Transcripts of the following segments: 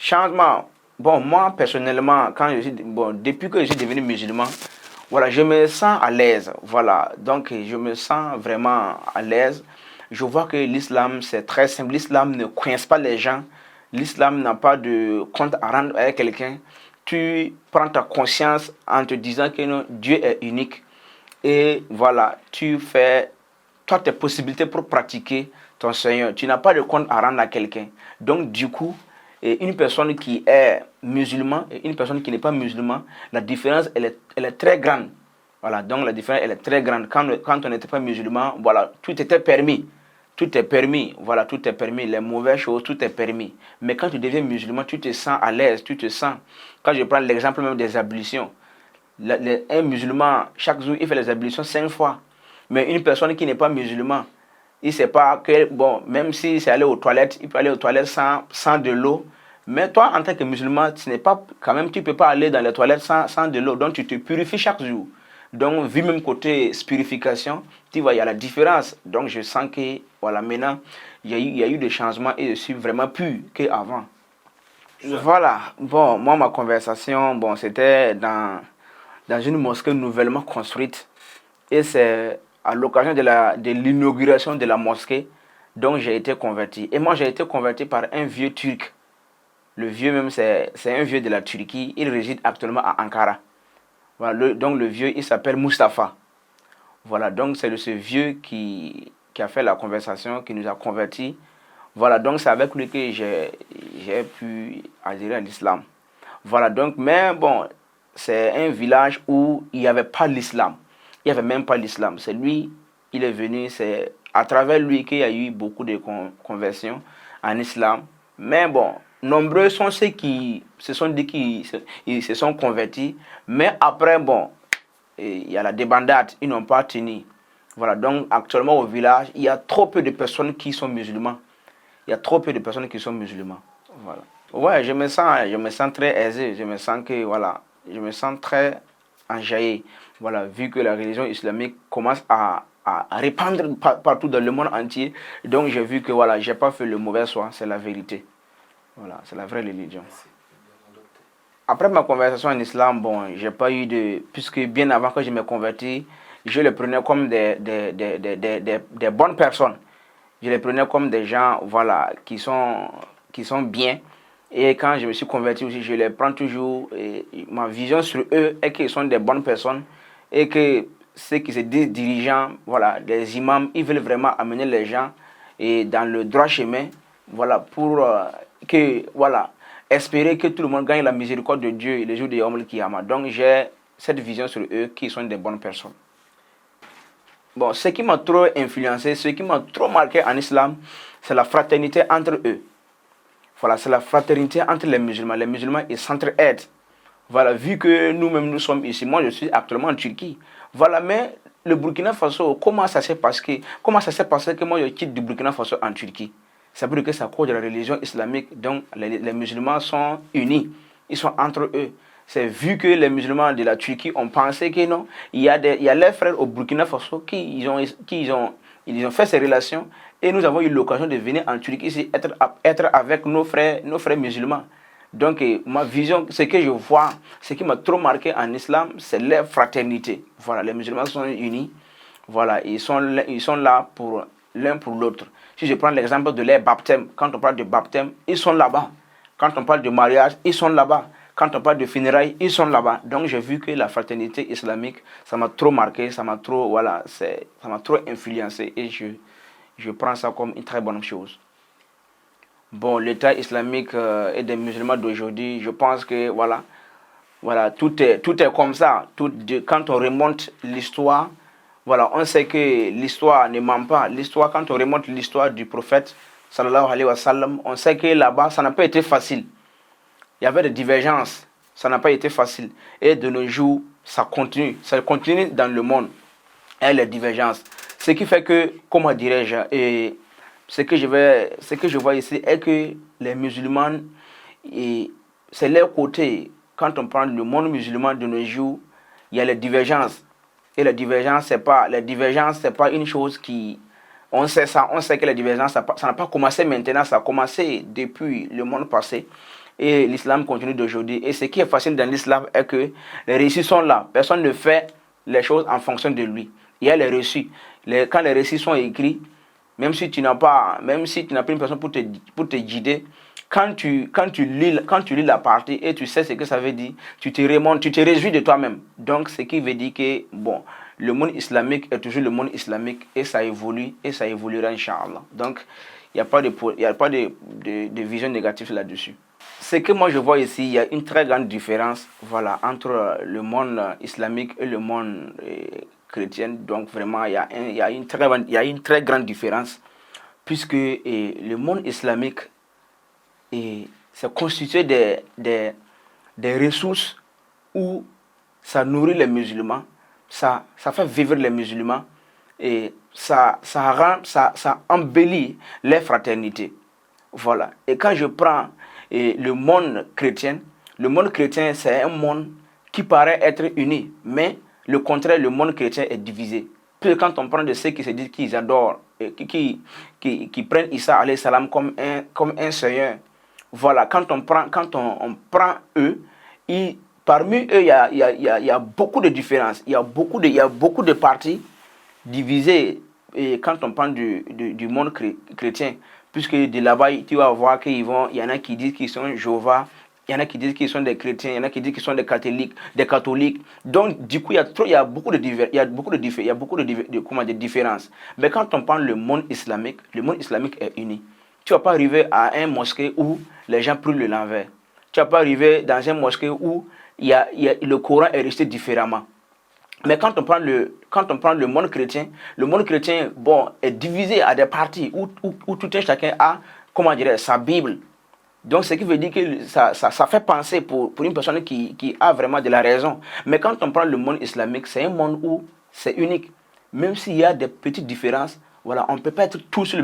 Changement. Bon, moi, personnellement, depuis que je suis devenu musulman, voilà, je me sens à l'aise. Voilà, donc je me sens vraiment à l'aise. Je vois que l'islam, c'est très simple. L'islam ne coince pas les gens. L'islam n'a pas de compte à rendre avec quelqu'un. Tu prends ta conscience en te disant que non, Dieu est unique. Et voilà, tu fais toutes tes possibilités pour pratiquer ton Seigneur. Tu n'as pas de compte à rendre à quelqu'un. Donc, du coup, une personne qui est musulman et une personne qui n'est pas musulman, la différence, elle est très grande. Voilà, donc la différence, elle est très grande. Quand on n'était pas musulman, voilà, tout était permis. Tout est permis. Voilà, tout est permis. Les mauvaises choses, tout est permis. Mais quand tu deviens musulman, tu te sens à l'aise, tu te sens. Quand je prends l'exemple même des ablutions, un musulman, chaque jour, il fait les ablutions 5 fois. Mais une personne qui n'est pas musulman, il ne sait pas que, bon, même si c'est aller aux toilettes, il peut aller aux toilettes sans de l'eau. Mais toi, en tant que musulman, ce n'est pas, quand même, tu ne peux pas aller dans les toilettes sans de l'eau. Donc, tu te purifies chaque jour. Donc, vu même côté purification, tu vois, il y a la différence. Donc, je sens que, voilà, maintenant, il y a eu des changements et je suis vraiment pur qu'avant. Voilà, bon, moi, ma conversation, bon, c'était dans une mosquée nouvellement construite. Et c'est à l'occasion de l'inauguration de la mosquée dont j'ai été converti. Et moi, j'ai été converti par un vieux turc. Le vieux même, c'est un vieux de la Turquie. Il réside actuellement à Ankara. Voilà, donc le vieux, il s'appelle Mustapha. Voilà, donc c'est ce vieux qui a fait la conversation, qui nous a convertis. Voilà, donc c'est avec lui que j'ai pu adhérer à l'islam. Voilà, donc, mais bon, c'est un village où il n'y avait pas l'islam. Il n'y avait même pas l'islam. C'est lui, il est venu, c'est à travers lui qu'il y a eu beaucoup de conversions en islam. Mais bon, nombreux sont ceux qui se sont dit qu'ils se sont convertis. Mais après, bon, il y a la débandade, ils n'ont pas tenu. Voilà, donc actuellement au village, il y a trop peu de personnes qui sont musulmans. Il y a trop peu de personnes qui sont musulmans. Voilà. Ouais, je me sens très aisé. Je me sens que, voilà, je me sens très enjaillé. Voilà, vu que la religion islamique commence à répandre partout dans le monde entier. Donc, j'ai vu que, voilà, j'ai pas fait le mauvais choix. C'est la vérité. Voilà, c'est la vraie religion. Après ma conversion en islam, bon, j'ai pas eu de... Puisque bien avant que je me convertis, je les prenais comme des bonnes personnes. Je les prenais comme des gens, voilà, qui sont bien. Et quand je me suis converti aussi, je les prends toujours. Et ma vision sur eux est qu'ils sont des bonnes personnes et que ceux qui se disent dirigeants, voilà, des imams, ils veulent vraiment amener les gens et dans le droit chemin, voilà, pour voilà, espérer que tout le monde gagne la miséricorde de Dieu le jour de Yom Kiyama. Donc j'ai cette vision sur eux qui sont des bonnes personnes. Bon, ce qui m'a trop influencé, ce qui m'a trop marqué en islam, c'est la fraternité entre eux. Voilà, c'est la fraternité entre les musulmans. Les musulmans, ils s'entraident. Voilà, vu que nous-mêmes, nous sommes ici. Moi, je suis actuellement en Turquie. Voilà, mais le Burkina Faso, comment ça s'est passé que moi, je quitte du Burkina Faso en Turquie? C'est pour que ça cause de la religion islamique. Donc, les musulmans sont unis. Ils sont entre eux. C'est vu que les musulmans de la Turquie ont pensé que non, il y a leurs frères au Burkina Faso qui ils ont fait ces relations et nous avons eu l'occasion de venir en Turquie ici être avec nos frères musulmans. Donc ma vision, ce que je vois, ce qui m'a trop marqué en islam, c'est leur fraternité. Voilà, les musulmans sont unis. Voilà, ils sont là pour l'un pour l'autre. Si je prends l'exemple de leur baptême, quand on parle de baptême, ils sont là-bas. Quand on parle de mariage, ils sont là-bas. Quand on parle de funérailles, ils sont là-bas. Donc j'ai vu que la fraternité islamique, ça m'a trop marqué, ça m'a trop, voilà, ça m'a trop influencé et je prends ça comme une très bonne chose. Bon, l'État islamique et des musulmans d'aujourd'hui, je pense que voilà, tout est comme ça. Quand on remonte l'histoire, voilà, on sait que l'histoire ne ment pas. L'histoire, quand on remonte l'histoire du prophète, sallallahu alayhi wa sallam, on sait que là-bas, ça n'a pas été facile. Il y avait des divergences, ça n'a pas été facile. Et de nos jours, ça continue dans le monde, et les divergences. Ce qui fait que, comment dirais-je, et ce que je vois ici est que les musulmans, c'est leur côté. Quand on prend le monde musulman de nos jours, il y a les divergences. Et les divergences, c'est pas une chose qui... On sait ça, on sait que les divergences, ça n'a pas commencé maintenant, ça a commencé depuis le monde passé. et l'islam continue d'aujourd'hui. Et ce qui est facile dans l'islam est que les récits sont là. Personne ne fait les choses en fonction de lui. Il y a les récits. Quand les récits sont écrits, même si tu n'as pas une personne pour te guider, quand tu lis la partie et tu sais ce que ça veut dire, tu te remontes, tu te réjouis de toi-même. Donc, ce qui veut dire que, bon, le monde islamique est toujours le monde islamique et ça évolue et ça évoluera, Inch'Allah. Donc, il n'y a pas de vision négative là-dessus. Ce que moi je vois ici, il y a une très grande différence, voilà, entre le monde islamique et le monde chrétien. Donc, vraiment, il y a une très grande différence, puisque le monde islamique c'est constitué des ressources où ça nourrit les musulmans, ça fait vivre les musulmans et ça embellit les fraternités. Voilà. Et quand je prends le monde chrétien, c'est un monde qui paraît être uni, mais le contraire, le monde chrétien est divisé. Puis quand on prend de ceux qui se disent qu'ils adorent, qui prennent Isa alayhi salam comme un seigneur, voilà, quand on prend eux, parmi eux, il y a beaucoup de différences, il y a beaucoup de partis divisés. Et quand on parle du monde chrétien, puisque de là-bas, tu vas voir qu'il y en a qui disent qu'ils sont Jéhovah, il y en a qui disent qu'ils sont des chrétiens, il y en a qui disent qu'ils sont des catholiques. Donc, du coup, il y a beaucoup de différences. Mais quand on parle le monde islamique est uni. Tu ne vas pas arriver à un mosquée où les gens brûlent l'envers. Tu ne vas pas arriver dans un mosquée où le Coran est resté différemment. Mais quand on prend le monde chrétien, bon, est divisé à des parties où tout un chacun a, sa Bible. Donc, ce qui veut dire que ça fait penser pour une personne qui a vraiment de la raison. Mais quand on prend le monde islamique, c'est un monde où c'est unique. Même s'il y a des petites différences, voilà, on ne peut pas être tous sur le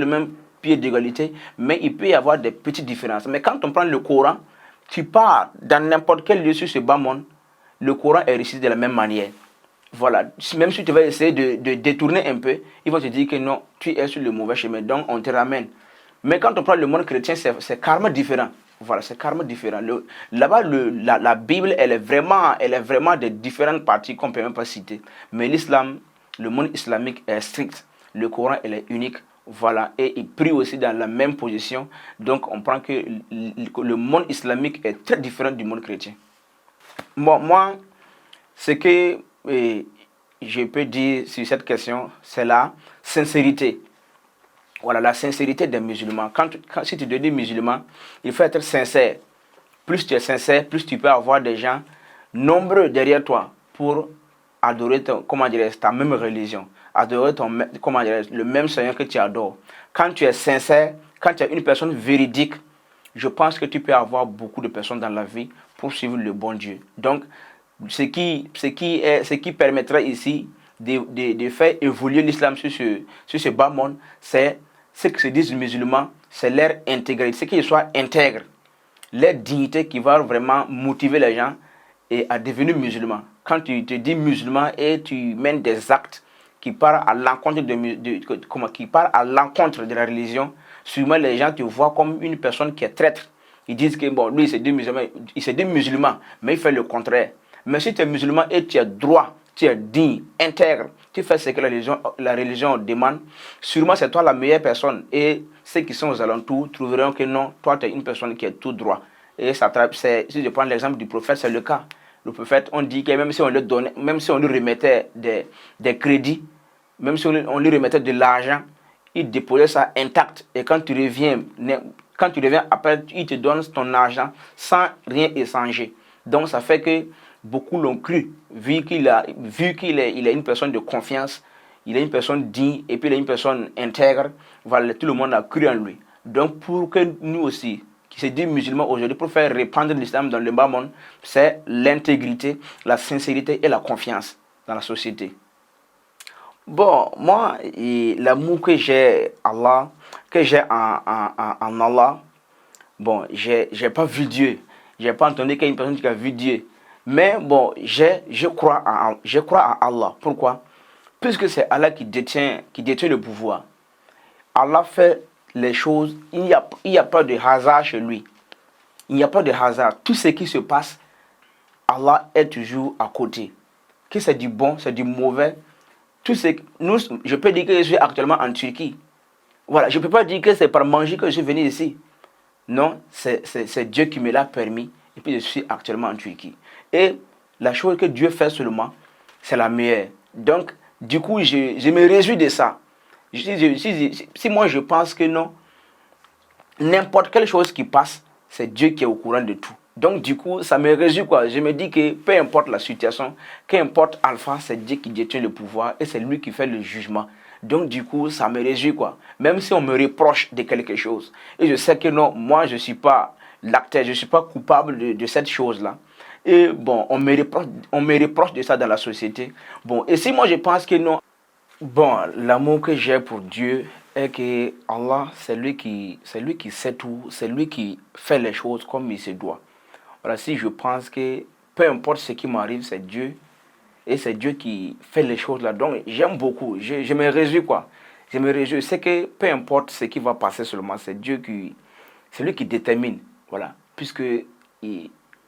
même pied d'égalité, mais il peut y avoir des petites différences. Mais quand on prend le Coran, tu pars dans n'importe quel lieu sur ce bas monde, le Coran est récité de la même manière. Voilà, même si tu vas essayer de détourner un peu, ils vont te dire que non, tu es sur le mauvais chemin, donc on te ramène. Mais quand on prend le monde chrétien, c'est carrément différent. Voilà, c'est carrément différent. Là-bas, la Bible, elle est vraiment de différentes parties qu'on ne peut même pas citer. Mais l'islam, le monde islamique est strict. Le Coran, elle est unique. Voilà, et il prie aussi dans la même position. Donc, on prend que le monde islamique est très différent du monde chrétien. Bon, moi, ce que je peux dire sur cette question, c'est la sincérité. Voilà, la sincérité des musulmans. Si tu deviens musulman, il faut être sincère. Plus tu es sincère, plus tu peux avoir des gens nombreux derrière toi pour adorer ta même religion, adorer le même Seigneur que tu adores. Quand tu es sincère, quand tu es une personne véridique, je pense que tu peux avoir beaucoup de personnes dans la vie pour suivre le bon Dieu. Donc, ce qui permettrait ici de faire évoluer l'islam sur ce bas monde, c'est ce que se disent les musulmans, c'est leur intégrité, c'est qu'ils soient intègres, leur dignité qui va vraiment motiver les gens à devenir musulmans. Quand tu te dis musulman et tu mènes des actes qui partent à l'encontre de la religion, sûrement les gens te voient comme une personne qui est traître. Ils disent que bon, lui il se dit musulman, mais il fait le contraire. Mais si tu es musulman et tu es droit, tu es digne, intègre, tu fais ce que la religion demande, sûrement c'est toi la meilleure personne. Et ceux qui sont aux alentours trouveront que non, toi tu es une personne qui est tout droit. Et si je prends l'exemple du prophète, c'est le cas. Le prophète, on dit que même si on lui remettait des crédits, même si on lui remettait de l'argent, il déposait ça intact. Et quand tu reviens après, il te donne ton argent sans rien échanger. Donc ça fait que beaucoup l'ont cru, vu qu'il est une personne de confiance, il est une personne digne et puis il est une personne intègre. Voilà, tout le monde a cru en lui. Donc pour que nous aussi, qui se dit musulmans aujourd'hui, pour faire répandre l'islam dans le bas monde, c'est l'intégrité, la sincérité et la confiance dans la société. Bon, moi, l'amour que j'ai en Allah, bon, j'ai pas vu Dieu, j'ai pas entendu qu'il y a une personne qui a vu Dieu, mais bon, je crois en Allah. Pourquoi? Puisque c'est Allah qui détient le pouvoir. Allah fait les choses, il n'y a pas de hasard chez lui. il n'y a pas de hasard. Tout ce qui se passe, Allah est toujours à côté. Que c'est du bon, c'est du mauvais. Je peux dire que je suis actuellement en Turquie. Voilà, je ne peux pas dire que c'est par magie que je suis venu ici. Non, c'est Dieu qui me l'a permis. Et puis je suis actuellement en Turquie. Et la chose que Dieu fait seulement, c'est la meilleure. Donc, du coup, je me réjouis de ça. Si moi je pense que non, n'importe quelle chose qui passe, c'est Dieu qui est au courant de tout. Donc du coup, ça me réjouit quoi. Je me dis que peu importe la situation, qu'importe Alpha, c'est Dieu qui détient le pouvoir et c'est lui qui fait le jugement. Donc du coup, ça me réjouit quoi. Même si on me reproche de quelque chose. Et je sais que non, moi je ne suis pas l'acteur, je ne suis pas coupable de cette chose-là. Et bon, on me reproche de ça dans la société. Bon, et si moi je pense que non, bon, l'amour que j'ai pour Dieu est que Allah, c'est lui qui sait tout, c'est lui qui fait les choses comme il se doit. Voilà, si je pense que peu importe ce qui m'arrive, c'est Dieu, et c'est Dieu qui fait les choses là. Donc, j'aime beaucoup, je me réjouis quoi. Je me réjouis, c'est que peu importe ce qui va passer seulement, c'est lui qui détermine. Voilà, puisque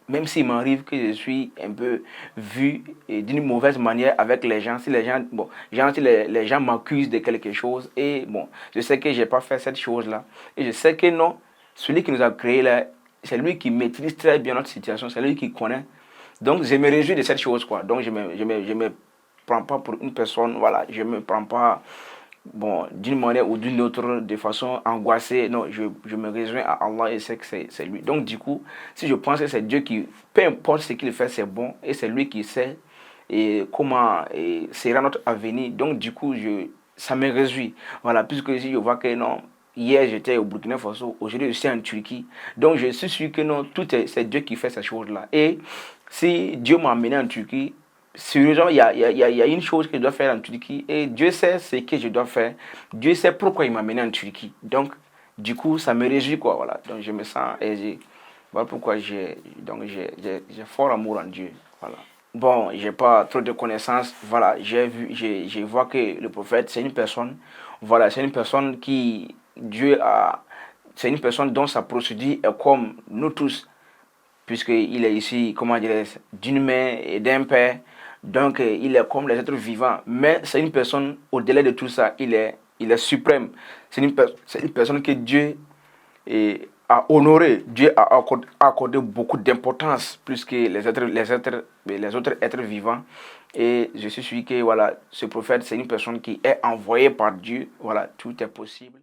même s'il m'arrive que je suis un peu vu d'une mauvaise manière avec les gens, si les gens, bon, si les gens m'accusent de quelque chose, et bon, je sais que je n'ai pas fait cette chose-là, et je sais que non, celui qui nous a créés là, c'est lui qui maîtrise très bien notre situation, c'est lui qui connaît. Donc je me réjouis de cette chose, quoi. Donc je me prends pas pour une personne, voilà, je me prends pas bon, d'une manière ou d'une autre, de façon angoissée. Non, je me réjouis à Allah et sais que c'est lui. Donc, du coup, si je pense que c'est Dieu qui, peu importe ce qu'il fait, c'est bon et c'est lui qui sait et comment sera notre avenir. Donc, du coup, ça me réjouit. Voilà, puisque si je vois que non, hier j'étais au Burkina Faso, aujourd'hui je suis en Turquie. Donc, je suis sûr que non, c'est Dieu qui fait ces choses-là. Et si Dieu m'a amené en Turquie, sérieusement, il y a une chose que je dois faire en Turquie et Dieu sait ce que je dois faire. Dieu sait pourquoi il m'a amené en Turquie. Donc, du coup, ça me réjouit, quoi, voilà. Donc, je me sens aisé. Voilà pourquoi j'ai fort amour en Dieu, voilà. Bon, j'ai pas trop de connaissances, voilà. Je vois que le prophète, c'est une personne, voilà, c'est une personne qui, Dieu a, c'est une personne dont sa procédure est comme nous tous puisqu'il est ici, comment dirais-je, d'une mère et d'un père. Donc, il est comme les êtres vivants. Mais c'est une personne, au-delà de tout ça, il est suprême. C'est une personne que Dieu a honorée. Dieu a accordé beaucoup d'importance plus que les autres êtres vivants. Et je suis sûr que voilà, ce prophète, c'est une personne qui est envoyée par Dieu. Voilà, tout est possible.